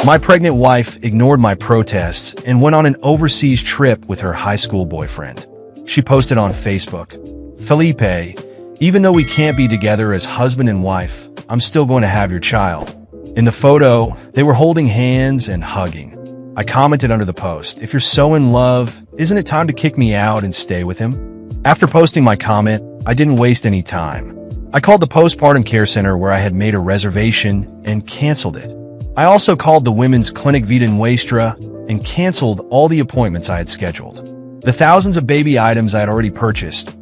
My pregnant wife ignored my protests and went on an overseas trip with her high school boyfriend. She posted on Facebook, "Felipe, even though we can't be together as husband and wife, I'm still going to have your child." In the photo, they were holding hands and hugging. I commented under the post, "If you're so in love, isn't it time to kick me out and stay with him?" After posting my comment, I didn't waste any time. I called the postpartum care center where I had made a reservation and canceled it. I also called the Women's Clinic Vida Nuestra and canceled all the appointments I had scheduled. The thousands of baby items I had already purchased,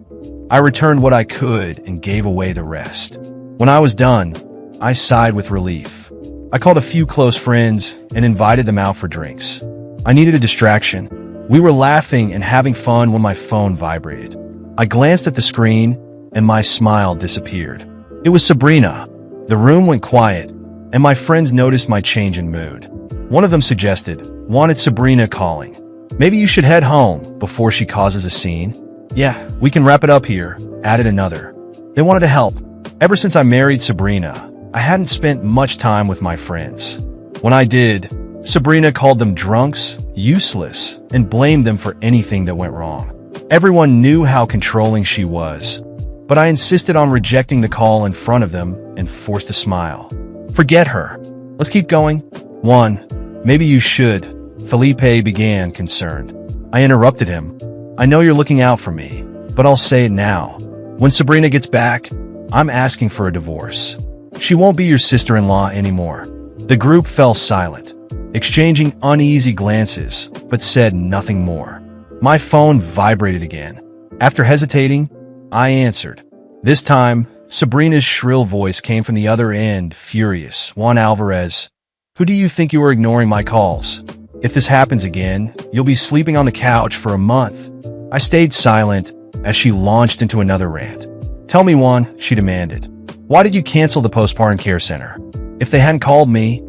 I returned what I could and gave away the rest. When I was done, I sighed with relief. I called a few close friends and invited them out for drinks. I needed a distraction. We were laughing and having fun when my phone vibrated. I glanced at the screen and my smile disappeared. It was Sabrina. The room went quiet, and my friends noticed my change in mood. One of them suggested, "Wanted Sabrina calling. Maybe you should head home before she causes a scene." "Yeah, we can wrap it up here," added another. They wanted to help. Ever since I married Sabrina, I hadn't spent much time with my friends. When I did, Sabrina called them drunks, useless, and blamed them for anything that went wrong. Everyone knew how controlling she was, but I insisted on rejecting the call in front of them and forced a smile. "Forget her. Let's keep going." "One, maybe you should," Felipe began, concerned. I interrupted him. "I know you're looking out for me, but I'll say it now. When Sabrina gets back, I'm asking for a divorce. She won't be your sister-in-law anymore." The group fell silent, exchanging uneasy glances, but said nothing more. My phone vibrated again. After hesitating, I answered. This time, Sabrina's shrill voice came from the other end, furious. "Juan Alvarez, who do you think you are ignoring my calls? If this happens again, you'll be sleeping on the couch for a month." I stayed silent as she launched into another rant. "Tell me, Juan," she demanded. "Why did you cancel the postpartum care center? If they hadn't called me,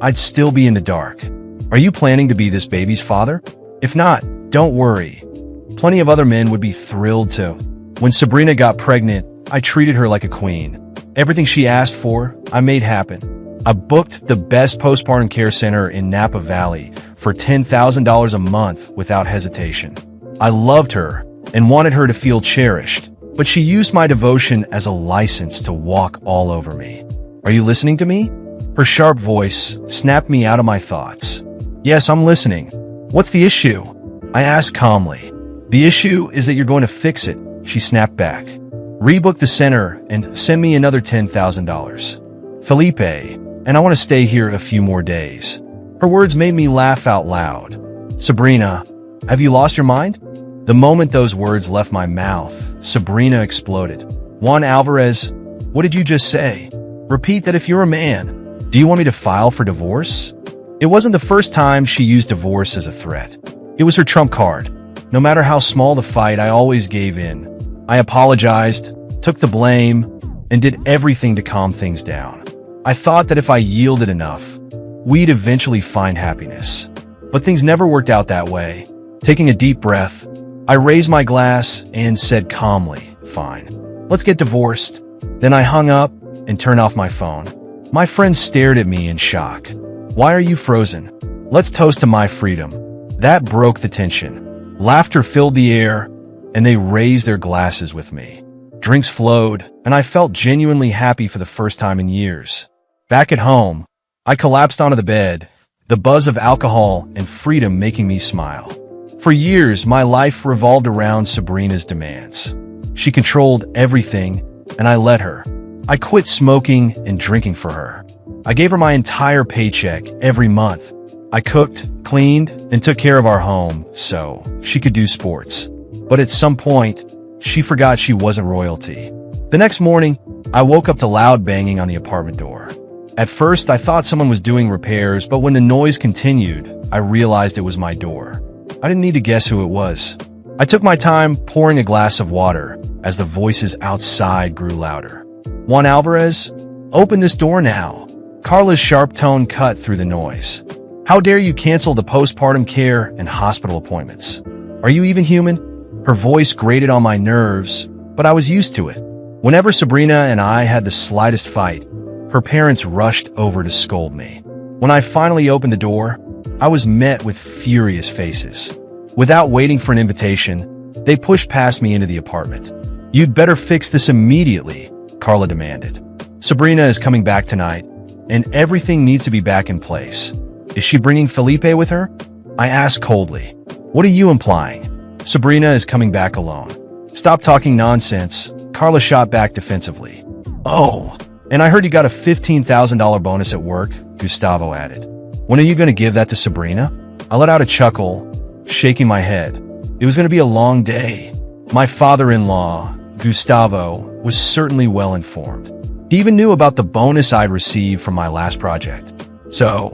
I'd still be in the dark. Are you planning to be this baby's father? If not, don't worry. Plenty of other men would be thrilled to." When Sabrina got pregnant, I treated her like a queen. Everything she asked for, I made happen. I booked the best postpartum care center in Napa Valley for $10,000 a month without hesitation. I loved her and wanted her to feel cherished, but she used my devotion as a license to walk all over me. "Are you listening to me?" Her sharp voice snapped me out of my thoughts. "Yes, I'm listening. What's the issue?" I asked calmly. "The issue is that you're going to fix it," she snapped back. "Rebook the center and send me another $10,000. Felipe, and I want to stay here a few more days." Her words made me laugh out loud. "Sabrina, have you lost your mind?" The moment those words left my mouth, Sabrina exploded. "Juan Alvarez, what did you just say? Repeat that if you're a man. Do you want me to file for divorce?" It wasn't the first time she used divorce as a threat. It was her trump card. No matter how small the fight, I always gave in. I apologized, took the blame, and did everything to calm things down. I thought that if I yielded enough, we'd eventually find happiness. But things never worked out that way. Taking a deep breath, I raised my glass and said calmly, "Fine. Let's get divorced." Then I hung up and turned off my phone. My friends stared at me in shock. "Why are you frozen? Let's toast to my freedom." That broke the tension. Laughter filled the air, and they raised their glasses with me. Drinks flowed, and I felt genuinely happy for the first time in years. Back at home, I collapsed onto the bed, the buzz of alcohol and freedom making me smile. For years, my life revolved around Sabrina's demands. She controlled everything, and I let her. I quit smoking and drinking for her. I gave her my entire paycheck every month. I cooked, cleaned, and took care of our home so she could do sports. But at some point, she forgot she wasn't royalty. The next morning, I woke up to loud banging on the apartment door. At first, I thought someone was doing repairs, but when the noise continued, I realized it was my door. I didn't need to guess who it was. I took my time pouring a glass of water as the voices outside grew louder. "Juan Alvarez, open this door now." Carla's sharp tone cut through the noise. "How dare you cancel the postpartum care and hospital appointments? Are you even human?" Her voice grated on my nerves, but I was used to it. Whenever Sabrina and I had the slightest fight, her parents rushed over to scold me. When I finally opened the door, I was met with furious faces. Without waiting for an invitation, they pushed past me into the apartment. "You'd better fix this immediately," Carla demanded. "Sabrina is coming back tonight, and everything needs to be back in place." "Is she bringing Felipe with her?" I asked coldly. "What are you implying?" "Sabrina is coming back alone." "Stop talking nonsense," Carla shot back defensively. "Oh, and I heard you got a $15,000 bonus at work," Gustavo added. "When are you going to give that to Sabrina?" I let out a chuckle, shaking my head. It was going to be a long day. My father-in-law, Gustavo, was certainly well informed. He even knew about the bonus I'd received from my last project. "So,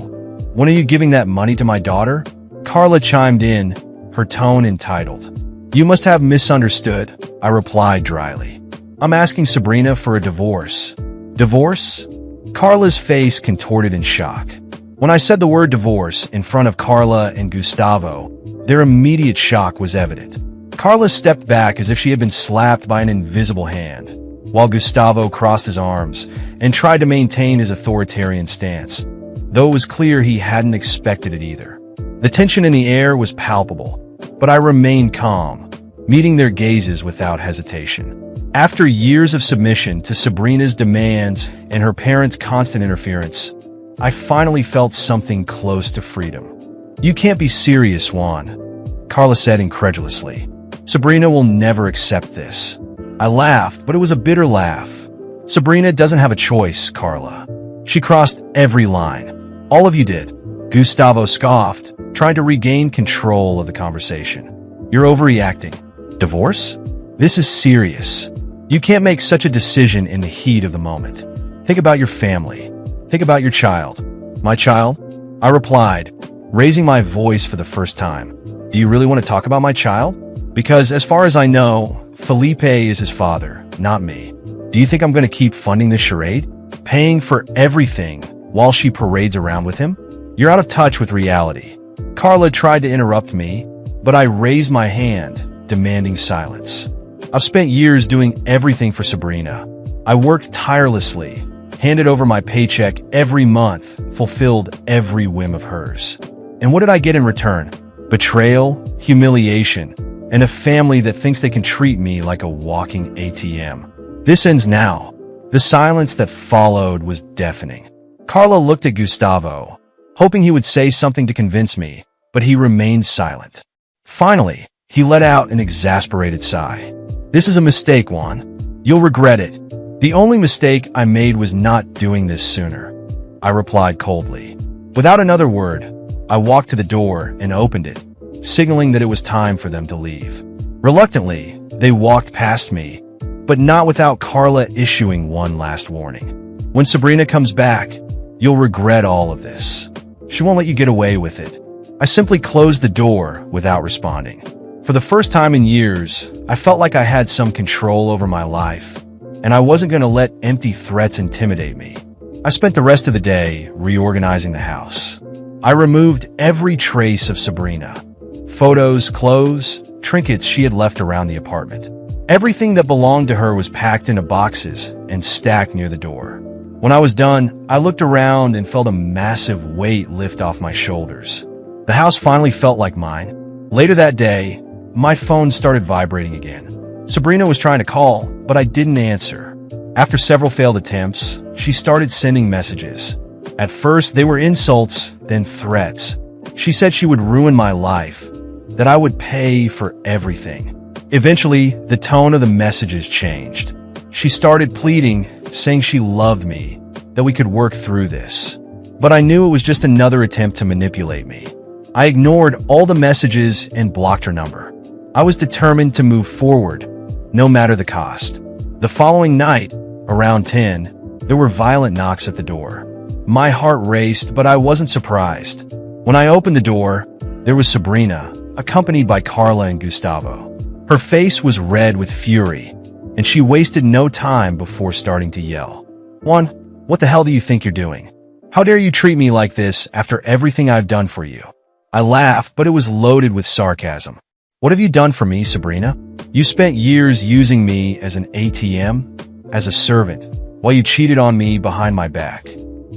when are you giving that money to my daughter?" Carla chimed in, her tone entitled. "You must have misunderstood," I replied dryly. "I'm asking Sabrina for a divorce." "Divorce?" Carla's face contorted in shock. When I said the word divorce in front of Carla and Gustavo, their immediate shock was evident. Carla stepped back as if she had been slapped by an invisible hand, while Gustavo crossed his arms and tried to maintain his authoritarian stance, though it was clear he hadn't expected it either. The tension in the air was palpable, but I remained calm, meeting their gazes without hesitation. After years of submission to Sabrina's demands and her parents' constant interference, I finally felt something close to freedom. "You can't be serious, Juan," Carla said incredulously. "Sabrina will never accept this." I laughed, but it was a bitter laugh. "Sabrina doesn't have a choice, Carla. She crossed every line. All of you did." Gustavo scoffed, trying to regain control of the conversation. "You're overreacting. Divorce? This is serious. You can't make such a decision in the heat of the moment. Think about your family. Think about your child." "My child?" I replied, raising my voice for the first time. "Do you really want to talk about my child? Because as far as I know, Felipe is his father, not me. Do you think I'm going to keep funding this charade? Paying for everything while she parades around with him? You're out of touch with reality." Carla tried to interrupt me, but I raised my hand, demanding silence. "I've spent years doing everything for Sabrina. I worked tirelessly, handed over my paycheck every month, fulfilled every whim of hers. And what did I get in return? Betrayal, humiliation, and a family that thinks they can treat me like a walking ATM. This ends now." The silence that followed was deafening. Carla looked at Gustavo, hoping he would say something to convince me, but he remained silent. Finally, he let out an exasperated sigh. "This is a mistake, Juan. You'll regret it. The only mistake I made was not doing this sooner," I replied coldly. Without another word, I walked to the door and opened it, signaling that it was time for them to leave. Reluctantly, they walked past me, but not without Carla issuing one last warning. "When Sabrina comes back, you'll regret all of this. She won't let you get away with it." I simply closed the door without responding. For the first time in years, I felt like I had some control over my life, and I wasn't going to let empty threats intimidate me. I spent the rest of the day reorganizing the house. I removed every trace of Sabrina. Photos, clothes, trinkets she had left around the apartment. Everything that belonged to her was packed into boxes and stacked near the door. When I was done, I looked around and felt a massive weight lift off my shoulders. The house finally felt like mine. Later that day, my phone started vibrating again. Sabrina was trying to call, but I didn't answer. After several failed attempts, she started sending messages. At first, they were insults, then threats. She said she would ruin my life, that I would pay for everything. Eventually, the tone of the messages changed. She started pleading, saying she loved me, that we could work through this. But I knew it was just another attempt to manipulate me. I ignored all the messages and blocked her number. I was determined to move forward, no matter the cost. The following night, around 10, there were violent knocks at the door. My heart raced, but I wasn't surprised. When I opened the door, there was Sabrina, accompanied by Carla and Gustavo. Her face was red with fury, and she wasted no time before starting to yell. "Juan, what the hell do you think you're doing? How dare you treat me like this after everything I've done for you?" I laughed, but it was loaded with sarcasm. "What have you done for me, Sabrina? You spent years using me as an ATM, as a servant, while you cheated on me behind my back.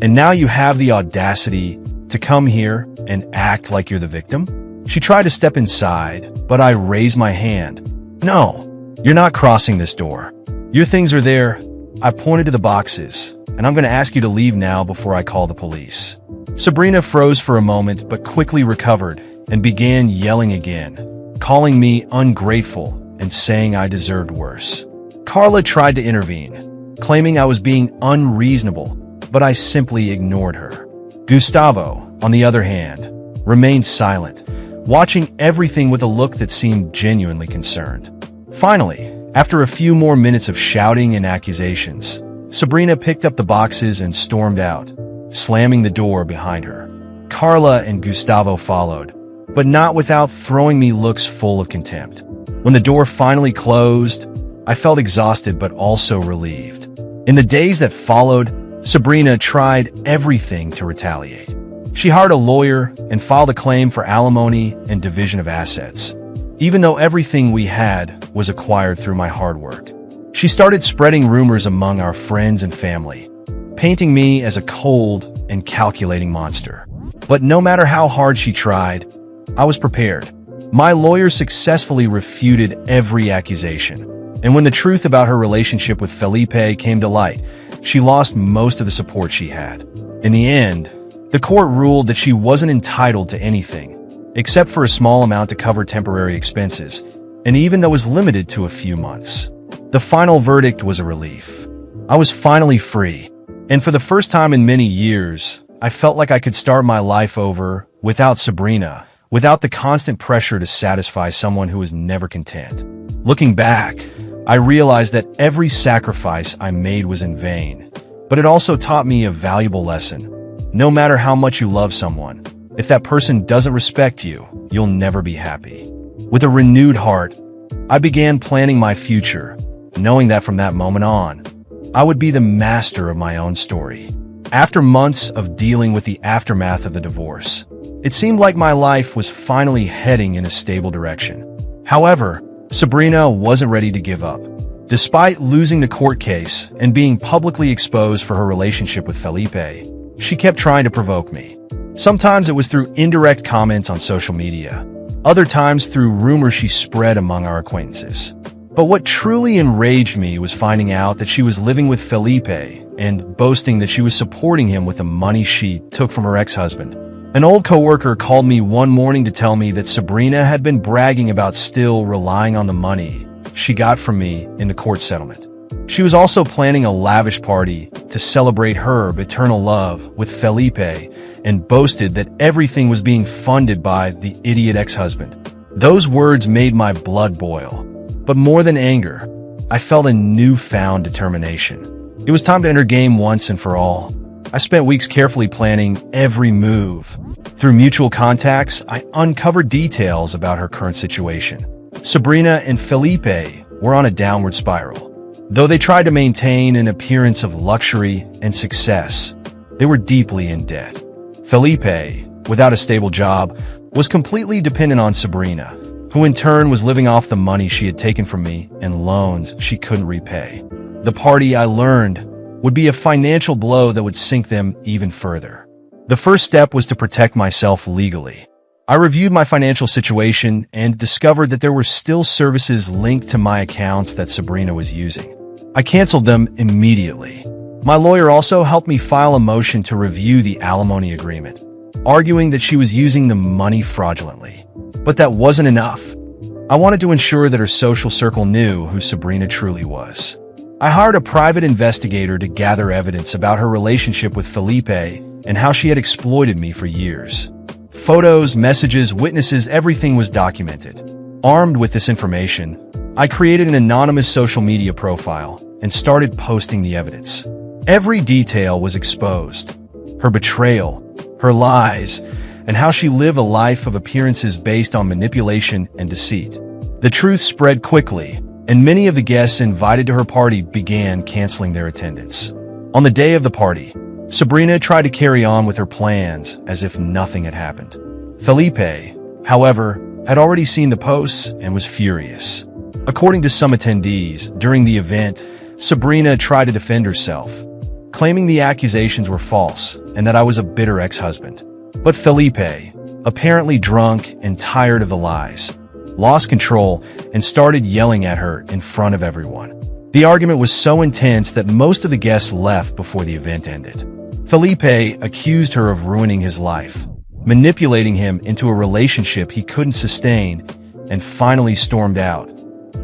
And now you have the audacity to come here and act like you're the victim? She tried to step inside, but I raised my hand. No, you're not crossing this door. Your things are there. I pointed to the boxes, and I'm going to ask you to leave now before I call the police. Sabrina froze for a moment, but quickly recovered and began yelling again, calling me ungrateful and saying I deserved worse. Carla tried to intervene, claiming I was being unreasonable, but I simply ignored her. Gustavo, on the other hand, remained silent, watching everything with a look that seemed genuinely concerned. Finally, after a few more minutes of shouting and accusations, Sabrina picked up the boxes and stormed out, slamming the door behind her. Carla and Gustavo followed, but not without throwing me looks full of contempt. When the door finally closed, I felt exhausted but also relieved. In the days that followed, Sabrina tried everything to retaliate. She hired a lawyer and filed a claim for alimony and division of assets, even though everything we had was acquired through my hard work. She started spreading rumors among our friends and family, painting me as a cold and calculating monster. But no matter how hard she tried, I was prepared. My lawyer successfully refuted every accusation, and when the truth about her relationship with Felipe came to light, she lost most of the support she had. In the end, the court ruled that she wasn't entitled to anything, except for a small amount to cover temporary expenses, and even though it was limited to a few months. The final verdict was a relief. I was finally free, and for the first time in many years, I felt like I could start my life over without Sabrina, without the constant pressure to satisfy someone who was never content. Looking back, I realized that every sacrifice I made was in vain, but it also taught me a valuable lesson. No matter how much you love someone, if that person doesn't respect you, you'll never be happy. With a renewed heart, I began planning my future, knowing that from that moment on, I would be the master of my own story. After months of dealing with the aftermath of the divorce, it seemed like my life was finally heading in a stable direction. However, Sabrina wasn't ready to give up. Despite losing the court case and being publicly exposed for her relationship with Felipe, she kept trying to provoke me. Sometimes it was through indirect comments on social media, other times through rumors she spread among our acquaintances. But what truly enraged me was finding out that she was living with Felipe and boasting that she was supporting him with the money she took from her ex-husband. An old coworker called me one morning to tell me that Sabrina had been bragging about still relying on the money she got from me in the court settlement. She was also planning a lavish party to celebrate her eternal love with Felipe and boasted that everything was being funded by the idiot ex-husband. Those words made my blood boil. But more than anger, I felt a newfound determination. It was time to enter game once and for all. I spent weeks carefully planning every move. Through mutual contacts, I uncovered details about her current situation. Sabrina and Felipe were on a downward spiral. Though they tried to maintain an appearance of luxury and success, they were deeply in debt. Felipe, without a stable job, was completely dependent on Sabrina, who in turn was living off the money she had taken from me and loans she couldn't repay. The party, I learned, would be a financial blow that would sink them even further. The first step was to protect myself legally. I reviewed my financial situation and discovered that there were still services linked to my accounts that Sabrina was using. I canceled them immediately. My lawyer also helped me file a motion to review the alimony agreement, arguing that she was using the money fraudulently. But that wasn't enough. I wanted to ensure that her social circle knew who Sabrina truly was. I hired a private investigator to gather evidence about her relationship with Felipe and how she had exploited me for years. Photos, messages, witnesses, everything was documented. Armed with this information, I created an anonymous social media profile and started posting the evidence. Every detail was exposed. Her betrayal, her lies, and how she lived a life of appearances based on manipulation and deceit. The truth spread quickly, and many of the guests invited to her party began canceling their attendance. On the day of the party, Sabrina tried to carry on with her plans as if nothing had happened. Felipe, however, had already seen the posts and was furious. According to some attendees, during the event, Sabrina tried to defend herself, claiming the accusations were false and that I was a bitter ex-husband. But Felipe, apparently drunk and tired of the lies, lost control and started yelling at her in front of everyone. The argument was so intense that most of the guests left before the event ended. Felipe accused her of ruining his life, manipulating him into a relationship he couldn't sustain, and finally stormed out,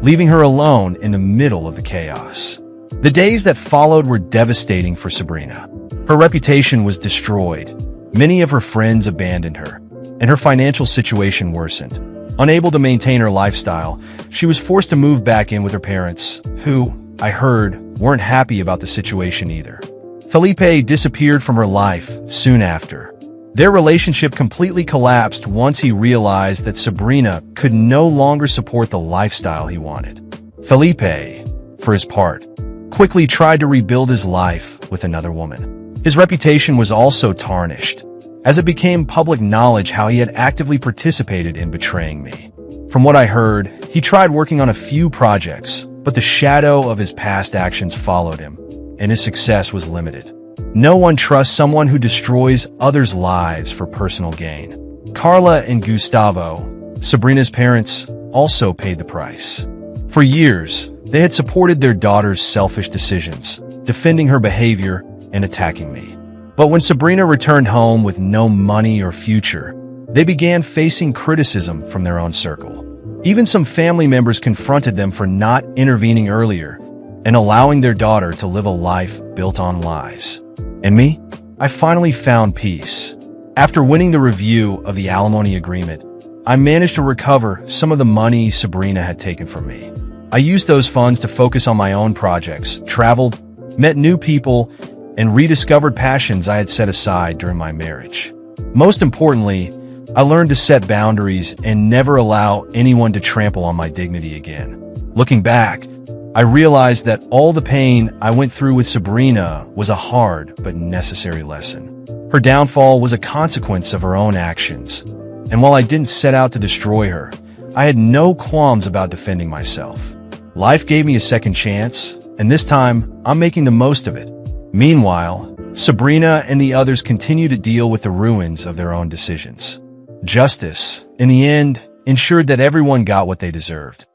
leaving her alone in the middle of the chaos. The days that followed were devastating for Sabrina. Her reputation was destroyed, many of her friends abandoned her, and her financial situation worsened. Unable to maintain her lifestyle, she was forced to move back in with her parents, who, I heard, weren't happy about the situation either. Felipe disappeared from her life soon after. Their relationship completely collapsed once he realized that Sabrina could no longer support the lifestyle he wanted. Felipe, for his part, quickly tried to rebuild his life with another woman. His reputation was also tarnished, as it became public knowledge how he had actively participated in betraying me. From what I heard, he tried working on a few projects, but the shadow of his past actions followed him, and his success was limited. No one trusts someone who destroys others' lives for personal gain. Carla and Gustavo, Sabrina's parents, also paid the price. For years, they had supported their daughter's selfish decisions, defending her behavior and attacking me. But when Sabrina returned home with no money or future, they began facing criticism from their own circle. Even some family members confronted them for not intervening earlier and allowing their daughter to live a life built on lies. And me? I finally found peace. After winning the review of the alimony agreement, I managed to recover some of the money Sabrina had taken from me. I used those funds to focus on my own projects, traveled, met new people, and rediscovered passions I had set aside during my marriage. Most importantly, I learned to set boundaries and never allow anyone to trample on my dignity again. Looking back, I realized that all the pain I went through with Sabrina was a hard but necessary lesson. Her downfall was a consequence of her own actions, and while I didn't set out to destroy her, I had no qualms about defending myself. Life gave me a second chance, and this time, I'm making the most of it. Meanwhile, Sabrina and the others continue to deal with the ruins of their own decisions. Justice, in the end, ensured that everyone got what they deserved.